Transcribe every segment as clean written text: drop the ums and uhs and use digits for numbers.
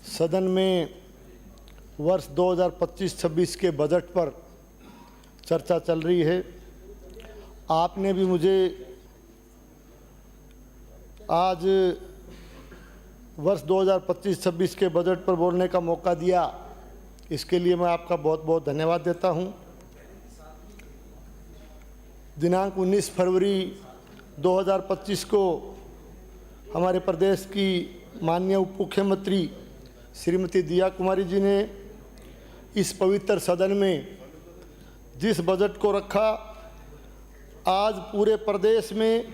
सदन में वर्ष 2025-26 के बजट पर चर्चा चल रही है। आपने भी मुझे आज वर्ष 2025-26 के बजट पर बोलने का मौका दिया, इसके लिए मैं आपका बहुत बहुत धन्यवाद देता हूं। दिनांक 19 फरवरी 2025 को हमारे प्रदेश की माननीय उप मुख्यमंत्री श्रीमती दिया कुमारी जी ने इस पवित्र सदन में जिस बजट को रखा, आज पूरे प्रदेश में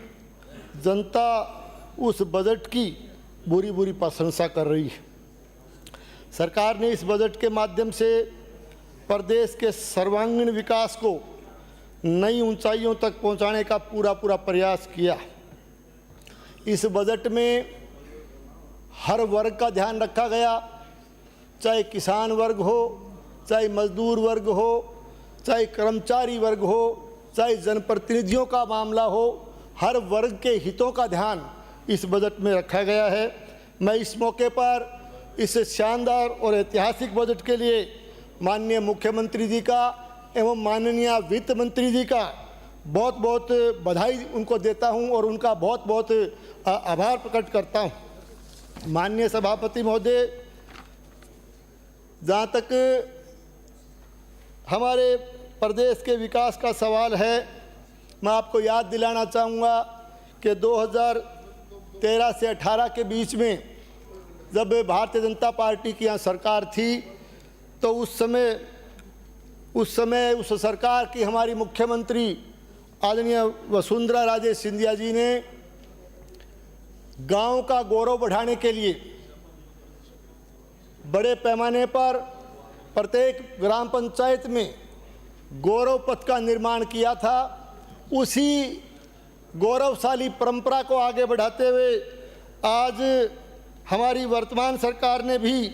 जनता उस बजट की बुरी बुरी प्रशंसा कर रही है। सरकार ने इस बजट के माध्यम से प्रदेश के सर्वांगीण विकास को नई ऊंचाइयों तक पहुंचाने का पूरा प्रयास किया। इस बजट में हर वर्ग का ध्यान रखा गया, चाहे किसान वर्ग हो, चाहे मजदूर वर्ग हो, चाहे कर्मचारी वर्ग हो, चाहे जनप्रतिनिधियों का मामला हो, हर वर्ग के हितों का ध्यान इस बजट में रखा गया है। मैं इस मौके पर इस शानदार और ऐतिहासिक बजट के लिए माननीय मुख्यमंत्री जी का एवं माननीय वित्त मंत्री जी का बहुत बहुत बधाई उनको देता हूं और उनका बहुत बहुत आभार प्रकट करता हूं। माननीय सभापति महोदय, जहाँ तक हमारे प्रदेश के विकास का सवाल है, मैं आपको याद दिलाना चाहूँगा कि 2013 से 18 के बीच में जब भारतीय जनता पार्टी की यहाँ सरकार थी, तो उस समय उस सरकार की हमारी मुख्यमंत्री आदरणीय वसुंधरा राजे सिंधिया जी ने गांव का गौरव बढ़ाने के लिए बड़े पैमाने पर प्रत्येक ग्राम पंचायत में गौरव पथ का निर्माण किया था। उसी गौरवशाली परंपरा को आगे बढ़ाते हुए आज हमारी वर्तमान सरकार ने भी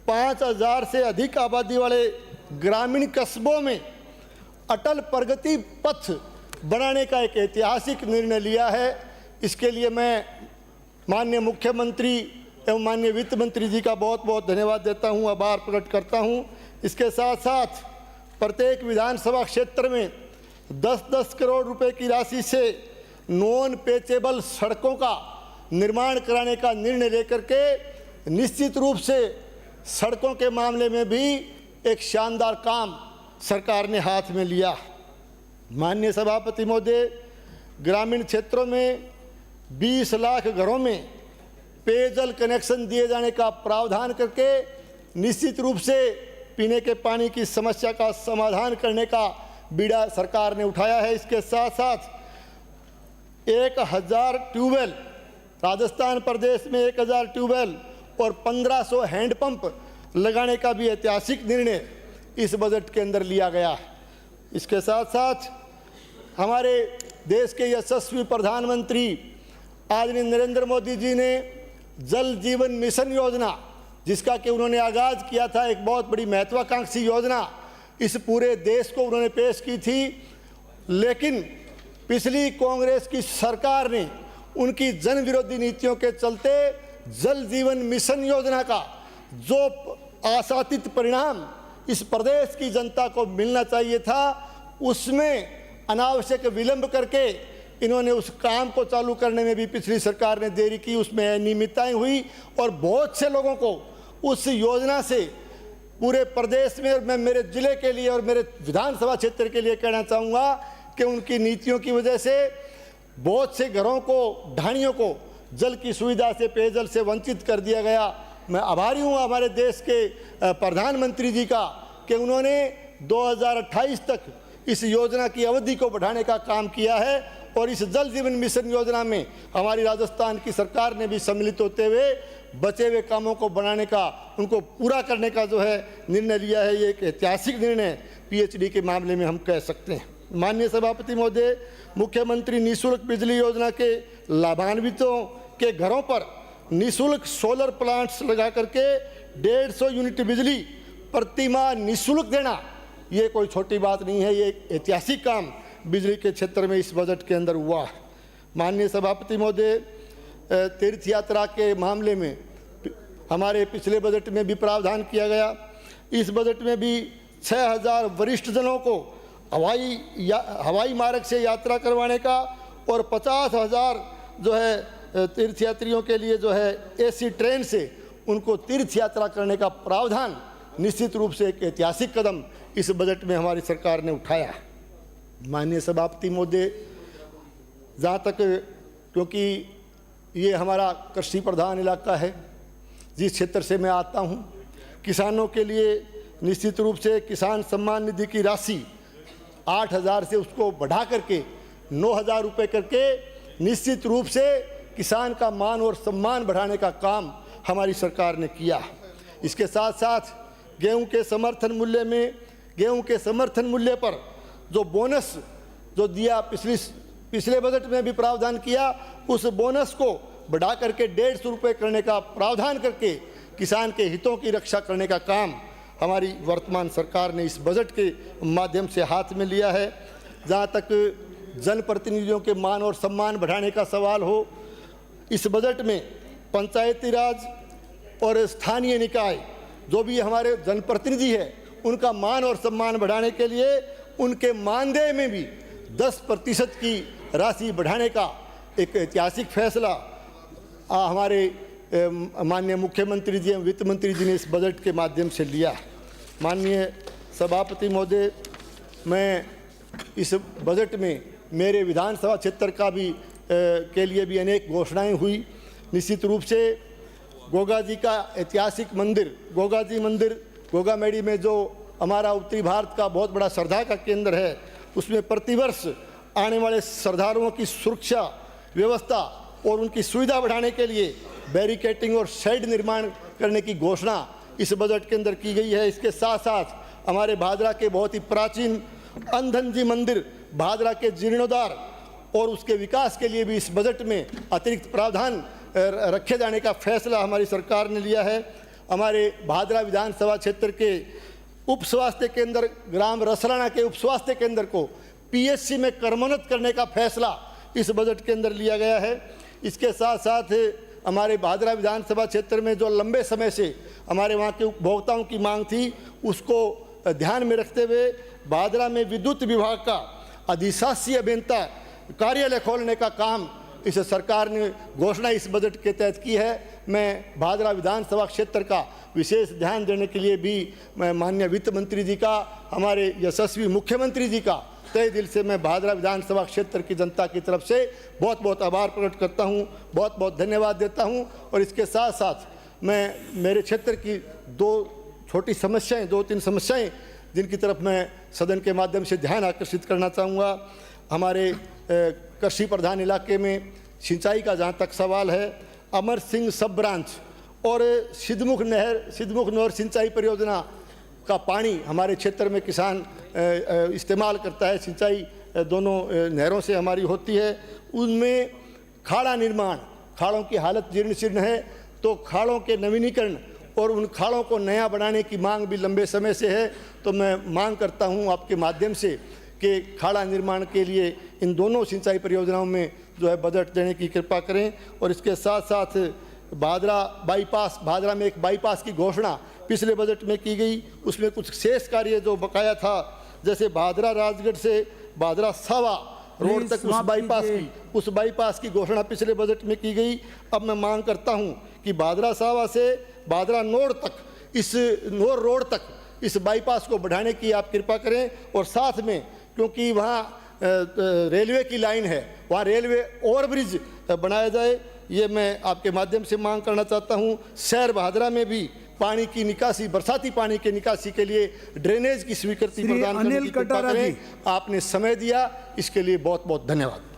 5000 से अधिक आबादी वाले ग्रामीण कस्बों में अटल प्रगति पथ बनाने का एक ऐतिहासिक निर्णय लिया है। इसके लिए मैं माननीय मुख्यमंत्री एवं माननीय वित्त मंत्री जी का बहुत बहुत धन्यवाद देता हूं, आभार प्रकट करता हूं। इसके साथ साथ प्रत्येक विधानसभा क्षेत्र में 10-10 करोड़ रुपए की राशि से नॉन पेचेबल सड़कों का निर्माण कराने का निर्णय लेकर के निश्चित रूप से सड़कों के मामले में भी एक शानदार काम सरकार ने हाथ में लिया। माननीय सभापति महोदय, ग्रामीण क्षेत्रों में 20 लाख घरों में पेयजल कनेक्शन दिए जाने का प्रावधान करके निश्चित रूप से पीने के पानी की समस्या का समाधान करने का बीड़ा सरकार ने उठाया है। इसके साथ साथ 1000 ट्यूबवेल, राजस्थान प्रदेश में 1000 ट्यूबवेल और 1500 हैंडपंप लगाने का भी ऐतिहासिक निर्णय इस बजट के अंदर लिया गया है। इसके साथ साथ हमारे देश के यशस्वी प्रधानमंत्री आदरणीय नरेंद्र मोदी जी ने जल जीवन मिशन योजना, जिसका कि उन्होंने आगाज़ किया था, एक बहुत बड़ी महत्वाकांक्षी योजना इस पूरे देश को उन्होंने पेश की थी। लेकिन पिछली कांग्रेस की सरकार ने उनकी जन विरोधी नीतियों के चलते जल जीवन मिशन योजना का जो आशातीत परिणाम इस प्रदेश की जनता को मिलना चाहिए था, उसमें अनावश्यक विलंब करके इन्होंने उस काम को चालू करने में भी पिछली सरकार ने देरी की, उसमें अनियमितताएं हुई और बहुत से लोगों को उस योजना से पूरे प्रदेश में, और मैं मेरे जिले के लिए और मेरे विधानसभा क्षेत्र के लिए कहना चाहूँगा कि उनकी नीतियों की वजह से बहुत से घरों को, ढाणियों को जल की सुविधा से, पेयजल से वंचित कर दिया गया। मैं आभारी हूँ हमारे देश के प्रधानमंत्री जी का कि उन्होंने 2028 तक इस योजना की अवधि को बढ़ाने का काम किया है और इस जल जीवन मिशन योजना में हमारी राजस्थान की सरकार ने भी सम्मिलित होते हुए बचे हुए कामों को बनाने का, उनको पूरा करने का जो है निर्णय लिया है। ये एक ऐतिहासिक निर्णय पीएचडी के मामले में हम कह सकते हैं। माननीय सभापति महोदय, मुख्यमंत्री निःशुल्क बिजली योजना के लाभान्वितों के घरों पर निःशुल्क सोलर प्लांट्स लगा करके 150 यूनिट बिजली प्रतिमाह निःशुल्क देना, ये कोई छोटी बात नहीं है। ये एक ऐतिहासिक काम बिजली के क्षेत्र में इस बजट के अंदर हुआ है। माननीय सभापति महोदय, तीर्थ यात्रा के मामले में हमारे पिछले बजट में भी प्रावधान किया गया। इस बजट में भी 6000 वरिष्ठ जनों को हवाई मार्ग से यात्रा करवाने का और 50,000 जो है तीर्थयात्रियों के लिए जो है एसी ट्रेन से उनको तीर्थ यात्रा करने का प्रावधान निश्चित रूप से एक ऐतिहासिक कदम इस बजट में हमारी सरकार ने उठाया। माननीय सभापति महोदय, जहाँ तक क्योंकि ये हमारा कृषि प्रधान इलाका है, जिस क्षेत्र से मैं आता हूँ, किसानों के लिए निश्चित रूप से किसान सम्मान निधि की राशि 8,000 से उसको बढ़ा करके 9,000 रुपये करके निश्चित रूप से किसान का मान और सम्मान बढ़ाने का काम हमारी सरकार ने किया। इसके साथ साथ गेहूं के समर्थन मूल्य पर जो बोनस जो दिया पिछले बजट में भी प्रावधान किया, उस बोनस को बढ़ा करके 150 रुपये करने का प्रावधान करके किसान के हितों की रक्षा करने का काम हमारी वर्तमान सरकार ने इस बजट के माध्यम से हाथ में लिया है। जहाँ तक जनप्रतिनिधियों के मान और सम्मान बढ़ाने का सवाल हो, इस बजट में पंचायती राज और स्थानीय निकाय जो भी हमारे जनप्रतिनिधि है, उनका मान और सम्मान बढ़ाने के लिए उनके मानदेय में भी 10% की राशि बढ़ाने का एक ऐतिहासिक फैसला हमारे माननीय मुख्यमंत्री जी एवं वित्त मंत्री जी ने इस बजट के माध्यम से लिया। माननीय सभापति महोदय, मैं इस बजट में मेरे विधानसभा क्षेत्र का भी के लिए भी अनेक घोषणाएं हुई। निश्चित रूप से गोगा जी का ऐतिहासिक मंदिर, गोगा जी मंदिर गोगामेडी में जो हमारा उत्तरी भारत का बहुत बड़ा श्रद्धा का केंद्र है, उसमें प्रतिवर्ष आने वाले श्रद्धालुओं की सुरक्षा व्यवस्था और उनकी सुविधा बढ़ाने के लिए बैरिकेटिंग और शेड निर्माण करने की घोषणा इस बजट के अंदर की गई है। इसके साथ साथ हमारे भादरा के बहुत ही प्राचीन अंधन जी मंदिर भादरा के जीर्णोद्धार और उसके विकास के लिए भी इस बजट में अतिरिक्त प्रावधान रखे जाने का फैसला हमारी सरकार ने लिया है। हमारे भादरा विधानसभा क्षेत्र के उप स्वास्थ्य केंद्र ग्राम रसराना के उप स्वास्थ्य केंद्र को पीएचसी में क्रमोन्नत करने का फैसला इस बजट के अंदर लिया गया है। इसके साथ साथ हमारे भादरा विधानसभा क्षेत्र में जो लंबे समय से हमारे वहाँ के उपभोक्ताओं की मांग थी, उसको ध्यान में रखते हुए भादरा में विद्युत विभाग का अधिशासी अभियंता कार्यालय खोलने का काम इस सरकार ने घोषणा इस बजट के तहत की है। मैं भादरा विधानसभा क्षेत्र का विशेष ध्यान देने के लिए भी मैं माननीय वित्त मंत्री जी का, हमारे यशस्वी मुख्यमंत्री जी का तहे दिल से मैं भादरा विधानसभा क्षेत्र की जनता की तरफ से बहुत बहुत आभार प्रकट करता हूँ, बहुत बहुत धन्यवाद देता हूँ। और इसके साथ साथ मैं मेरे क्षेत्र की दो तीन समस्याएं जिनकी तरफ मैं सदन के माध्यम से ध्यान आकर्षित करना चाहूँगा। हमारे कृषि प्रधान इलाके में सिंचाई का जहाँ तक सवाल है, अमर सिंह सब ब्रांच और सिद्धमुख नहर सिंचाई परियोजना का पानी हमारे क्षेत्र में किसान इस्तेमाल करता है। सिंचाई दोनों नहरों से हमारी होती है। उनमें खाड़ा निर्माण, खाड़ों की हालत जीर्ण शीर्ण है, तो खाड़ों के नवीनीकरण और उन खाड़ों को नया बनाने की मांग भी लंबे समय से है। तो मैं मांग करता हूं आपके माध्यम से कि खाड़ा निर्माण के लिए इन दोनों सिंचाई परियोजनाओं में जो है बजट देने की कृपा करें। और इसके साथ साथ भादरा में एक बाईपास की घोषणा पिछले बजट में की गई, उसमें कुछ शेष कार्य जो बकाया था, जैसे भादरा राजगढ़ से भादरा सावा रोड तक उस बाईपास की घोषणा पिछले बजट में की गई। अब मैं मांग करता हूं कि भादरा सावा से भादरा नोड तक, इस नोर रोड तक इस बाईपास को बढ़ाने की आप कृपा करें। और साथ में क्योंकि वहाँ रेलवे की लाइन है, वहाँ रेलवे ओवरब्रिज बनाया जाए, ये मैं आपके माध्यम से मांग करना चाहता हूँ। शहर भादरा में भी पानी की निकासी, बरसाती पानी की निकासी के लिए ड्रेनेज की स्वीकृति प्रदान करने की कृपा करें। आपने समय दिया, इसके लिए बहुत बहुत धन्यवाद।